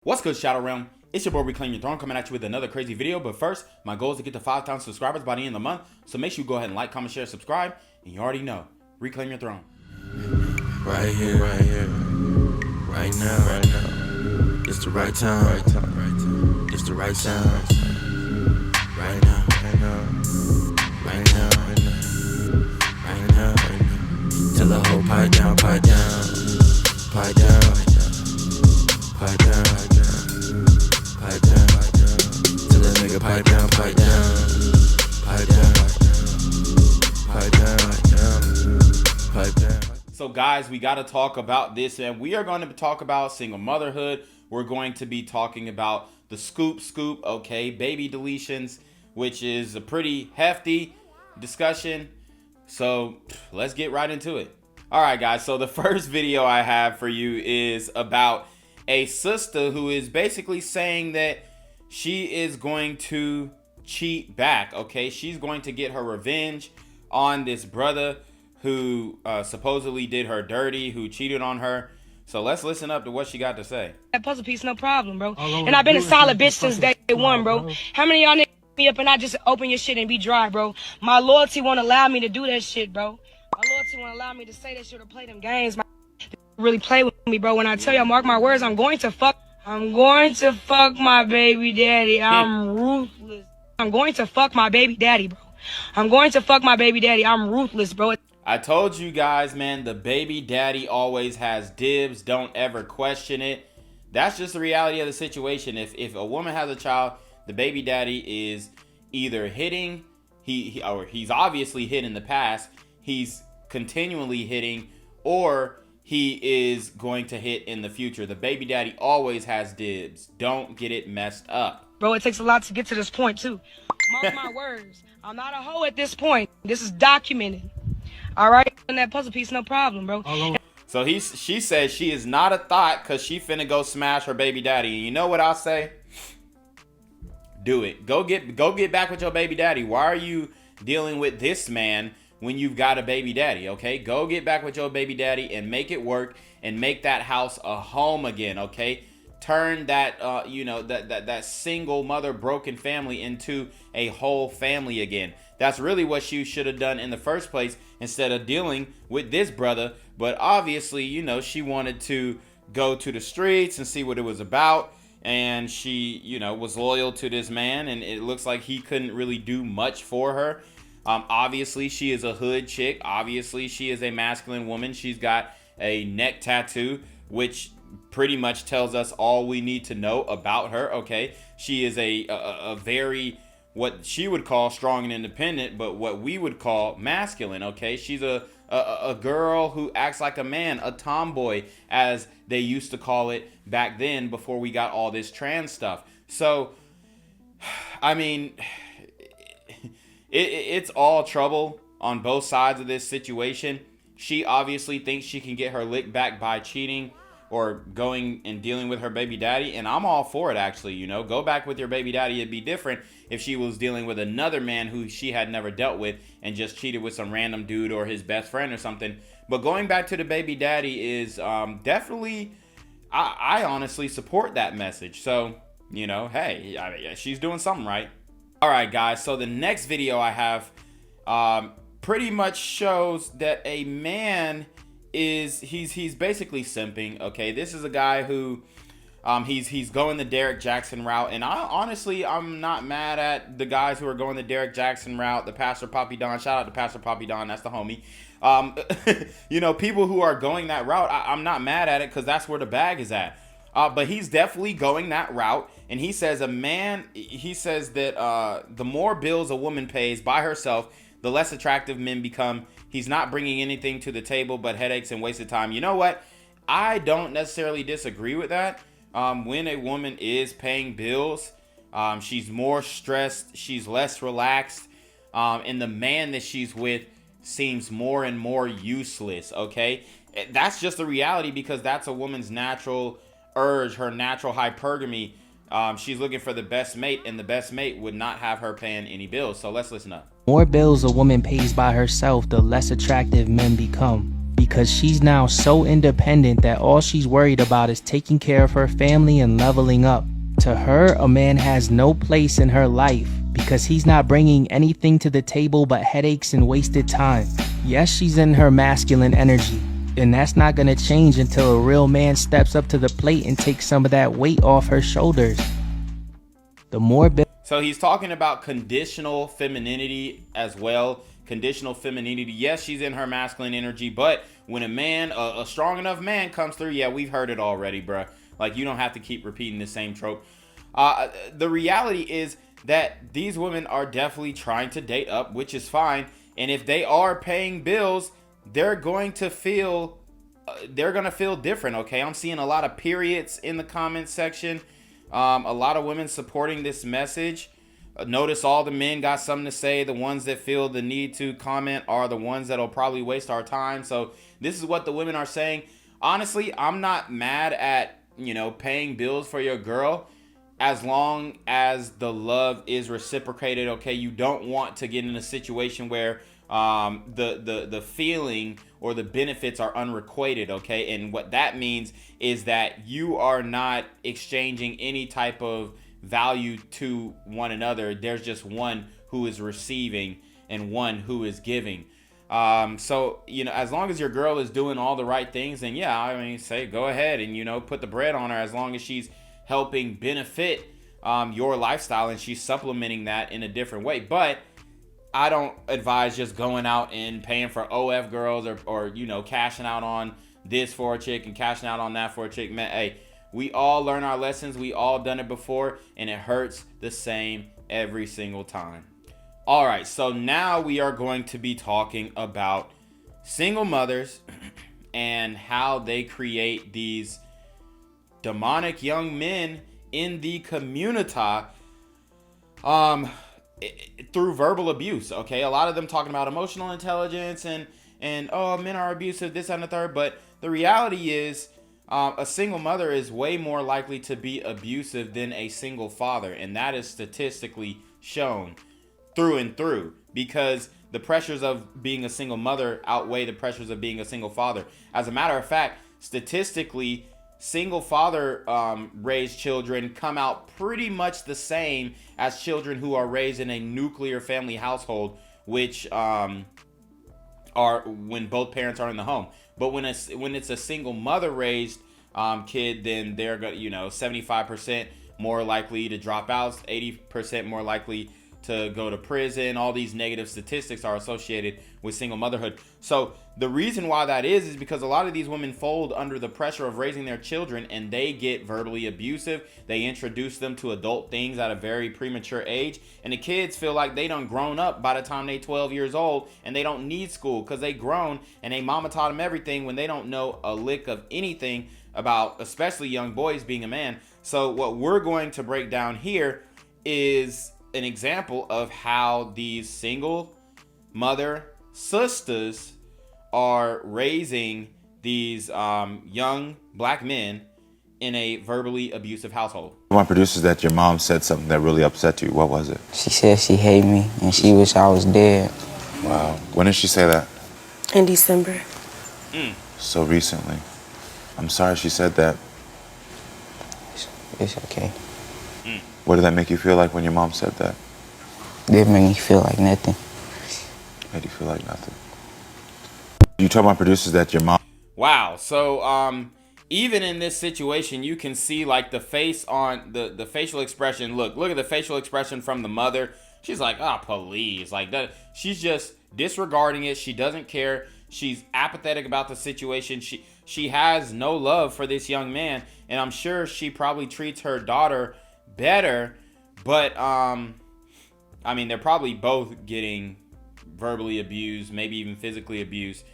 What's good, Shadow Realm? It's your boy Reclaim Your Throne coming at you with another crazy video. But first, my goal is to get to 5,000 subscribers by the end of the month. So make sure you go ahead and like, comment, share, subscribe. And you already know, Reclaim Your Throne. Right here, right now. It's the right time, It's the right sound. Right now. Tell the whole pipe down. Tell the nigga pipe down. So guys, we got to talk about this, and we are going to talk about single motherhood. We're going to be talking about the scoop, okay, baby deletions, which is a pretty hefty discussion. So let's get right into it. All right, guys. So the first video I have for you is about a sister who is basically saying that she is going to cheat back. Okay, she's going to get her revenge on this brother who supposedly did her dirty, who cheated on her. So let's listen up to what she got to say. That puzzle piece, no problem, bro. And I've been a solid bitch since day one, bro. How many of y'all niggas me up and I just open your shit and be dry, bro? My loyalty won't allow me to do that shit, bro. My loyalty won't allow me to say that shit or play them games. My really play with me, bro. When I tell y'all, mark my words, I'm going to fuck my baby daddy. I'm ruthless. I'm going to fuck my baby daddy, bro. I'm ruthless, bro. I told you guys, man, the baby daddy always has dibs. Don't ever question it. That's just the reality of the situation. If a woman has a child, the baby daddy is either hitting, or he's obviously hit in the past, he's continually hitting, or he is going to hit in the future. The baby daddy always has dibs. Don't get it messed up. Bro, it takes a lot to get to this point, too. Mark my words. I'm not a hoe at this point. This is documented. All right? And that puzzle piece, no problem, bro. So she says she is not a thought because she finna go smash her baby daddy. And you know what I'll say? Do it. Go get back with your baby daddy. Why are you dealing with this man when you've got a baby daddy? Okay, go get back with your baby daddy and make it work and make that house a home again. Okay, turn that that single mother broken family into a whole family again. That's really what she should have done in the first place instead of dealing with this brother. But obviously, you know, she wanted to go to the streets and see what it was about. And she, you know, was loyal to this man. And it looks like he couldn't really do much for her. Obviously, she is a hood chick. Obviously, she is a masculine woman. She's got a neck tattoo, which pretty much tells us all we need to know about her. Okay, she is a very, what she would call strong and independent, but what we would call masculine. Okay, she's a girl who acts like a man, a tomboy, as they used to call it back then before we got all this trans stuff. So, I mean, it's all trouble on both sides of this situation. She obviously thinks she can get her lick back by cheating or going and dealing with her baby daddy, and I'm all for it, actually. You know, go back with your baby daddy. It'd be different if she was dealing with another man who she had never dealt with and just cheated with some random dude or his best friend or something. But going back to the baby daddy is definitely, I honestly support that message. So, you know, hey, she's doing something right. All right, guys, so the next video I have pretty much shows that a man he's basically simping. Okay, this is a guy who he's going the Derek Jackson route, and I'm not mad at the guys who are going the Derek Jackson route. The Pastor Poppy Don, shout out to Pastor Poppy Don, that's the homie. You know, people who are going that route, I'm not mad at it because that's where the bag is at. But he's definitely going that route, and he says that the more bills a woman pays by herself, the less attractive men become. He's not bringing anything to the table but headaches and wasted time. You know what? I don't necessarily disagree with that. When a woman is paying bills, she's more stressed, she's less relaxed, and the man that she's with seems more and more useless, okay? That's just the reality because that's a woman's natural urge, her natural hypergamy. She's looking for the best mate, and the best mate would not have her paying any bills. So let's listen up. More bills a woman pays by herself, the less attractive men become. because she's now so independent that all she's worried about is taking care of her family and leveling up. To her, a man has no place in her life because he's not bringing anything to the table but headaches and wasted time. Yes, she's in her masculine energy, and that's not gonna change until a real man steps up to the plate and takes some of that weight off her shoulders. The more So he's talking about conditional femininity as well. Conditional femininity. Yes, she's in her masculine energy, but when a man, a strong enough man comes through, yeah, we've heard it already, bruh. Like, you don't have to keep repeating the same trope. The reality is that these women are definitely trying to date up, which is fine. And if they are paying bills, they're going to feel different, okay? I'm seeing a lot of periods in the comments section. A lot of women supporting this message. Notice all the men got something to say. The ones that feel the need to comment are the ones that'll probably waste our time. So this is what the women are saying. Honestly, I'm not mad at, paying bills for your girl, as long as the love is reciprocated, okay? You don't want to get in a situation where the feeling or the benefits are unrequited, okay? And what that means is that you are not exchanging any type of value to one another. There's just one who is receiving and one who is giving. So, as long as your girl is doing all the right things, then yeah, I mean, say go ahead and, put the bread on her, as long as she's helping benefit your lifestyle and she's supplementing that in a different way. But I don't advise just going out and paying for OF girls or cashing out on this for a chick and cashing out on that for a chick. Man, hey, we all learn our lessons. We all done it before, and it hurts the same every single time. All right, so now we are going to be talking about single mothers and how they create these demonic young men in the community through verbal abuse, okay? A lot of them talking about emotional intelligence and men are abusive, this and the third. But the reality is a single mother is way more likely to be abusive than a single father, and that is statistically shown through and through, because the pressures of being a single mother outweigh the pressures of being a single father. As a matter of fact, statistically, single father raised children come out pretty much the same as children who are raised in a nuclear family household, which are when both parents are in the home. But when it's a single mother raised kid, then they're 75% more likely to drop out, 80% more likely to go to prison. All these negative statistics are associated with single motherhood. So the reason why that is because a lot of these women fold under the pressure of raising their children, and they get verbally abusive. They introduce them to adult things at a very premature age, and the kids feel like they done grown up by the time they 12 years old, and they don't need school because they grown and they mama taught them everything, when they don't know a lick of anything about, especially young boys, being a man. So what we're going to break down here is an example of how these single mother sisters are raising these young black men in a verbally abusive household. My producer, that your mom said something that really upset you. What was it? She said she hated me and she wished I was dead. Wow. When did she say that? In December. So recently. I'm sorry she said that. It's okay. What did that make you feel like when your mom said that? It didn't make me feel like nothing. Made you feel like nothing. You told my producers that your mom... Wow. So even in this situation, you can see like the face on the facial expression. Look at the facial expression from the mother. She's like, please. Like that. She's just disregarding it. She doesn't care. She's apathetic about the situation. She has no love for this young man, and I'm sure she probably treats her daughter better, but I mean, they're probably both getting verbally abused, maybe even physically abused.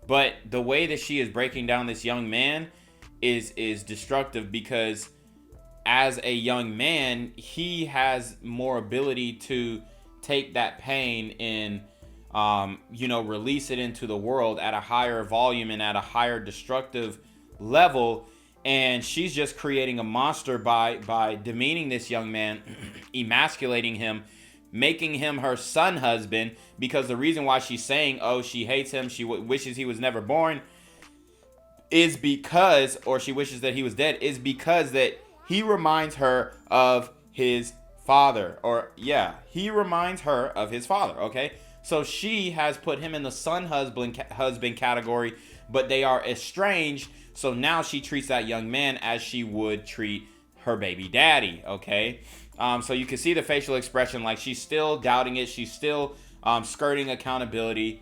But the way that she is breaking down this young man is destructive, because as a young man, he has more ability to take that pain and release it into the world at a higher volume and at a higher destructive level. And she's just creating a monster by demeaning this young man, emasculating him, making him her son husband. Because the reason why she's saying, she hates him, she wishes he was never born, is because, or she wishes that he was dead, is because that he reminds her of his father. Or yeah, he reminds her of his father. Okay, so she has put him in the son husband category, but they are estranged. So now she treats that young man as she would treat her baby daddy. Okay, so you can see the facial expression, like she's still doubting it. She's still skirting accountability.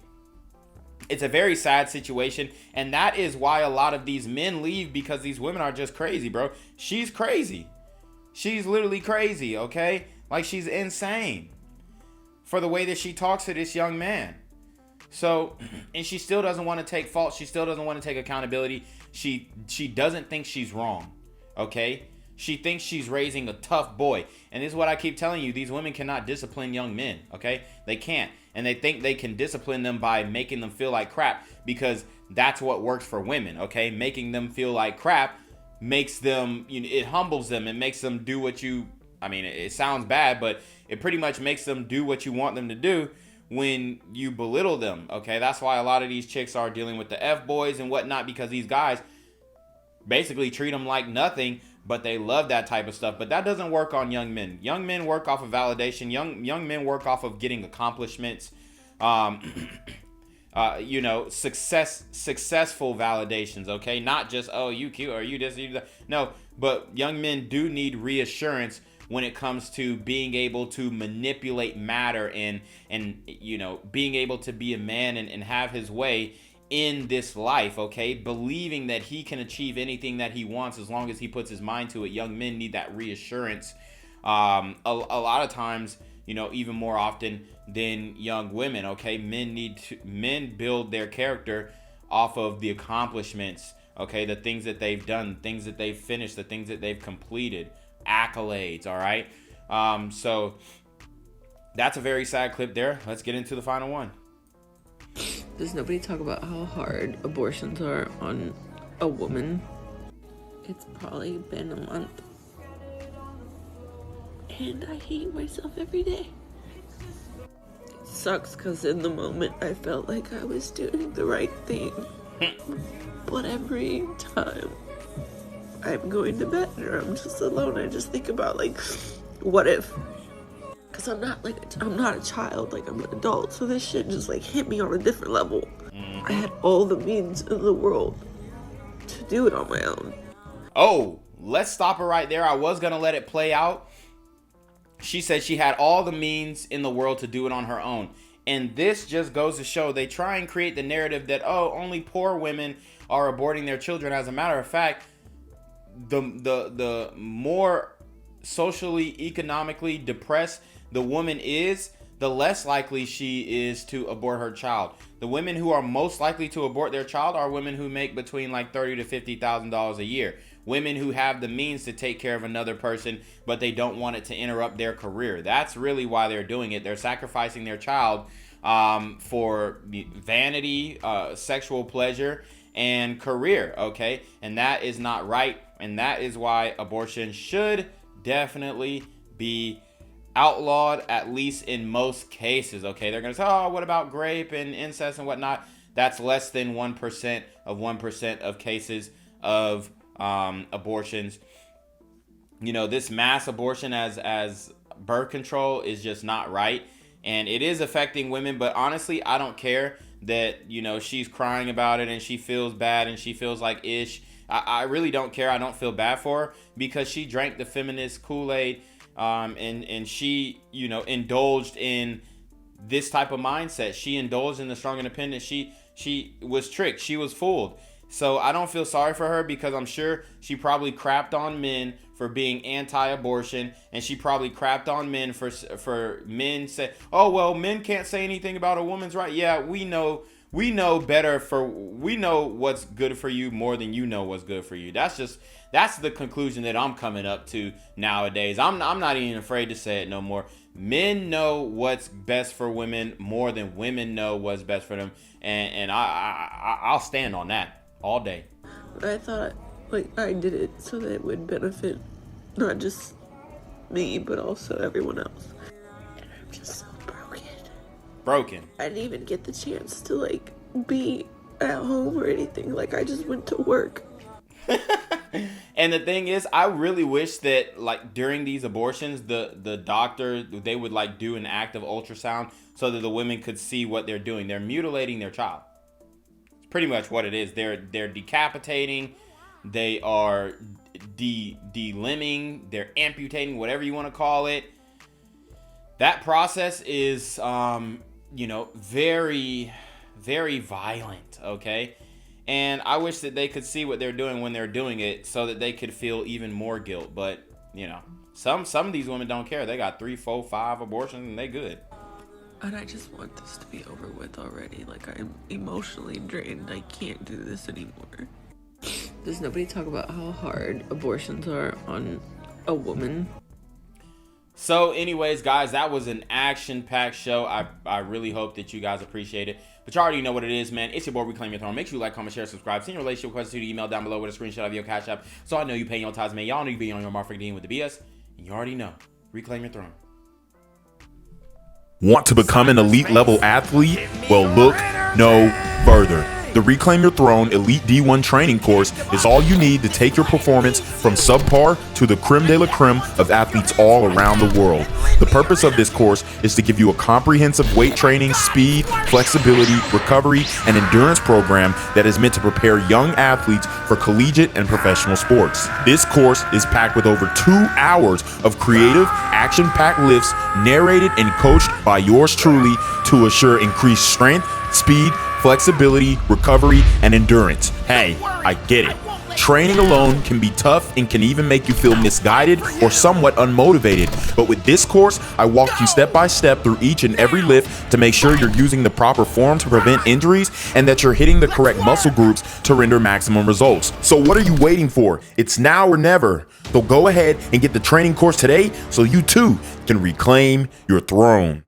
It's a very sad situation, and that is why a lot of these men leave, because these women are just crazy, bro. She's crazy. She's literally crazy, okay? Like, she's insane for the way that she talks to this young man. So, and she still doesn't want to take fault. She still doesn't want to take accountability. She doesn't think she's wrong, okay? She thinks she's raising a tough boy. And this is what I keep telling you. These women cannot discipline young men, okay? They can't. And they think they can discipline them by making them feel like crap, because that's what works for women, okay? Making them feel like crap makes them, it humbles them. It makes them do what you, it sounds bad, but it pretty much makes them do what you want them to do when you belittle them, okay? That's why a lot of these chicks are dealing with the F-boys and whatnot, because these guys basically treat them like nothing, but they love that type of stuff. But that doesn't work on young men. Young men work off of validation. Young men work off of getting accomplishments, successful validations, okay? Not just, oh, you cute, or you this, you that. No, but young men do need reassurance when it comes to being able to manipulate matter and being able to be a man and have his way in this life, okay? Believing that he can achieve anything that he wants as long as he puts his mind to it. Young men need that reassurance a lot of times, even more often than young women, okay? Men build their character off of the accomplishments, okay? The things that they've done, things that they've finished, the things that they've completed, accolades, all right? So that's a very sad clip there. Let's get into the final one. Does nobody talk about how hard abortions are on a woman? It's probably been a month. And I hate myself every day. It sucks because in the moment I felt like I was doing the right thing. But every time I'm going to bed or I'm just alone, I just think about, like, what if? Because I'm not a child, like, I'm an adult, so this shit just, like, hit me on a different level. I had all the means in the world to do it on my own. Oh, let's stop it right there. I was going to let it play out. She said she had all the means in the world to do it on her own. And this just goes to show they try and create the narrative that, oh, only poor women are aborting their children. As a matter of fact, the more socially, economically depressed the woman is, the less likely she is to abort her child. The women who are most likely to abort their child are women who make between like $30,000 to $50,000 a year. Women who have the means to take care of another person, but they don't want it to interrupt their career. That's really why they're doing it. They're sacrificing their child for vanity, sexual pleasure, and career, okay? And that is not right, and that is why abortion should definitely be outlawed, at least in most cases, okay? They're gonna say, oh, what about grape and incest and whatnot? That's less than 1% of cases of abortions. This mass abortion as birth control is just not right, and it is affecting women. But honestly, I don't care that she's crying about it and she feels bad and she feels like ish. I really don't care. I don't feel bad for her because she drank the feminist Kool-Aid, and she indulged in this type of mindset. She indulged in the strong independent. She was tricked. She was fooled. So I don't feel sorry for her because I'm sure she probably crapped on men for being anti-abortion, and she probably crapped on men for men say, oh well, men can't say anything about a woman's right. Yeah, we know better we know what's good for you more than you know what's good for you. That's the conclusion that I'm coming up to nowadays. I'm not even afraid to say it no more. Men know what's best for women more than women know what's best for them, and I'll stand on that all day. I thought, I did it so that it would benefit not just me, but also everyone else. And I'm just so broken. Broken. I didn't even get the chance to, be at home or anything. Like, I just went to work. And the thing is, I really wish that like during these abortions, the doctor, they would like do an active ultrasound so that the women could see what they're doing. They're mutilating their child. It's pretty much what it is. They're decapitating, they are delimbing, they're amputating, whatever you want to call it. That process is you know, very, very violent, okay? And I wish that they could see what they're doing when they're doing it so that they could feel even more guilt. But, you know, some of these women don't care. They got 3, 4, 5 abortions and they good. And I just want this to be over with already. Like, I'm emotionally drained. I can't do this anymore. Does nobody talk about how hard abortions are on a woman? So anyways, guys, that was an action-packed show. I really hope that you guys appreciate it. But you already know what it is, man. It's your boy, Reclaim Your Throne. Make sure you like, comment, share, subscribe. Send your relationship requests to the email down below with a screenshot of your Cash App. So I know you paying your tithes, man. Y'all know you be on your motherfucking with the BS. And you already know. Reclaim your throne. Want to become an elite level athlete? Well, look no further. The Reclaim Your Throne Elite D1 training course is all you need to take your performance from subpar to the creme de la creme of athletes all around the world. The purpose of this course is to give you a comprehensive weight training, speed, flexibility, recovery, and endurance program that is meant to prepare young athletes for collegiate and professional sports. This course is packed with over 2 hours of creative, action-packed lifts narrated and coached by yours truly to assure increased strength, speed, flexibility, recovery, and endurance. Hey, I get it. Training alone can be tough and can even make you feel misguided or somewhat unmotivated. But with this course, I walk you step by step through each and every lift to make sure you're using the proper form to prevent injuries and that you're hitting the correct muscle groups to render maximum results. So what are you waiting for? It's now or never. So go ahead and get the training course today so you too can reclaim your throne.